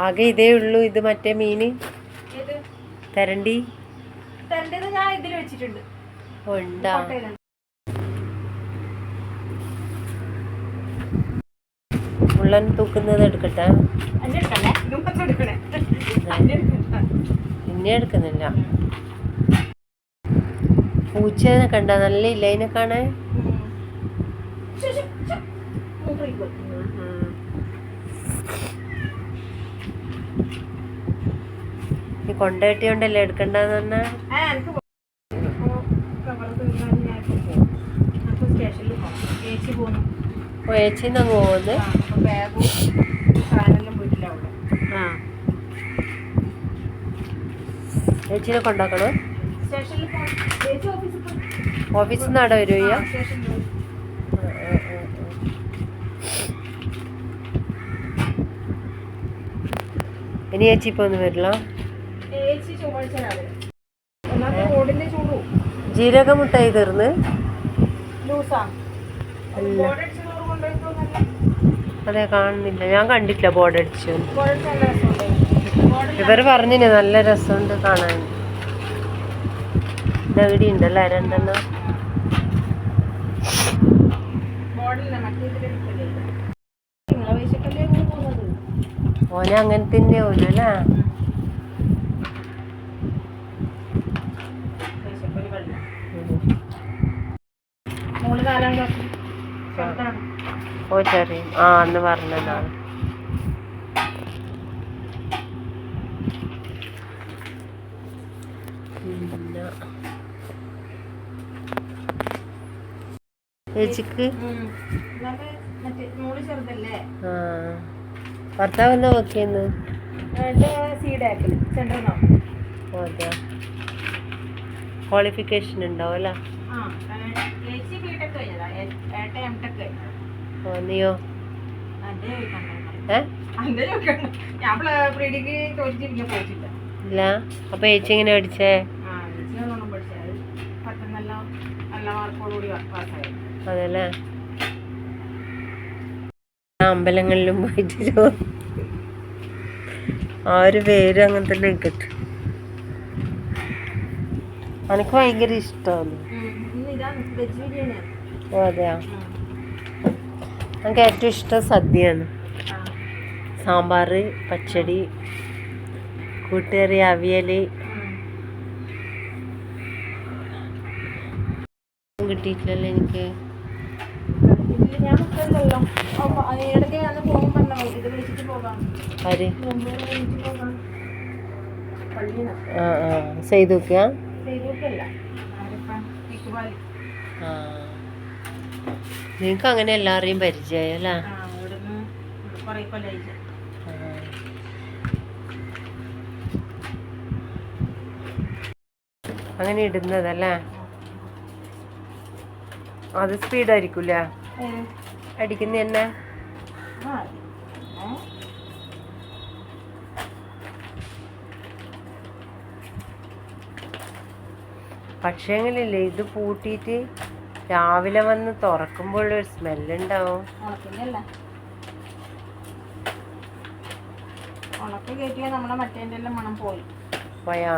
ആകെ ഇതേ ഉള്ളൂ. ഇത് മറ്റേ മീന് തരണ്ടി ഞാൻ ഇതിൽ വെച്ചിട്ടുണ്ട്. ഉണ്ടാ മുള്ളൻ തൂക്കുന്നത് എടുക്കട്ടെ. പിന്നെ എടുക്കുന്നില്ല. പൂച്ചേനെ കണ്ട നല്ല ഇല്ല അതിനെ കാണാൻ. നീ കൊണ്ടേട്ടിയോണ്ടല്ലേ എടുക്കണ്ടെന്ന് പറഞ്ഞാ. ചേച്ചിന്ന് അങ്ങ് പോകുന്നത്. ചേച്ചിനെ കൊണ്ടാക്കണോ? ഓഫീസിൽ നിന്ന് അവിടെ വരുവയ്യ. ഇനി ചേച്ചി ഇപ്പൊ ഒന്നും വരില്ല. ജീരക മുട്ടായി തീർന്ന് അതെ കാണുന്നില്ല. ഞാൻ കണ്ടിട്ടില്ല ബോർഡ് അടിച്ചു. ഇവര് പറഞ്ഞിന് നല്ല രസമുണ്ട് കാണാൻ. ഇവിടെ ഉണ്ടല്ലോ രണ്ടെണ്ണം. ഓനെ അങ്ങനെ തന്നെ ഓനല്ലേ. ഓ ചെറിയ അന്ന് പറഞ്ഞതാണ്. ചേച്ചിക്ക് ഭർത്താവ് എന്താ വർക്ക് ചെയ്യുന്നത്? അതെ. ക്വാളിഫിക്കേഷൻ ഉണ്ടാവും അല്ലേ? നീയോ? ഇല്ല. അപ്പൊ ചേച്ചി എങ്ങനെ പഠിച്ചേ? അതല്ലേ. അമ്പലങ്ങളിലും പോയിട്ട് ആ ഒരു പേര് അങ്ങനെ തന്നെ കിട്ടും. എനിക്ക് ഭയങ്കര ഇഷ്ടമാണ്. അതെയാ. എനിക്ക് ഏറ്റവും ഇഷ്ടം സദ്യയാണ്. സാമ്പാർ, പച്ചടി, കൂട്ടുകറി, അവിയൽ. കിട്ടിയിട്ടില്ലല്ലോ എനിക്ക്. ചെയ്തു നോക്കിയാ. നിങ്ങക്ക് അങ്ങനെ എല്ലാവരെയും പരിചയം അല്ലേ? അങ്ങനെ ഇടുന്നതല്ലേ. അത് സ്പീഡായിരിക്കൂലേ അടിക്കുന്ന തന്നെ? പക്ഷേങ്കിലല്ലേ ഇത് പൂട്ടിയിട്ട് രാവിലെ വന്ന് തുറക്കുമ്പോൾ ഒരു സ്മെല്ലുണ്ടാവും. ഉണക്ക കയറ്റിയാൽ നമ്മളെ മറ്റേ മണം പോയി പോയാ.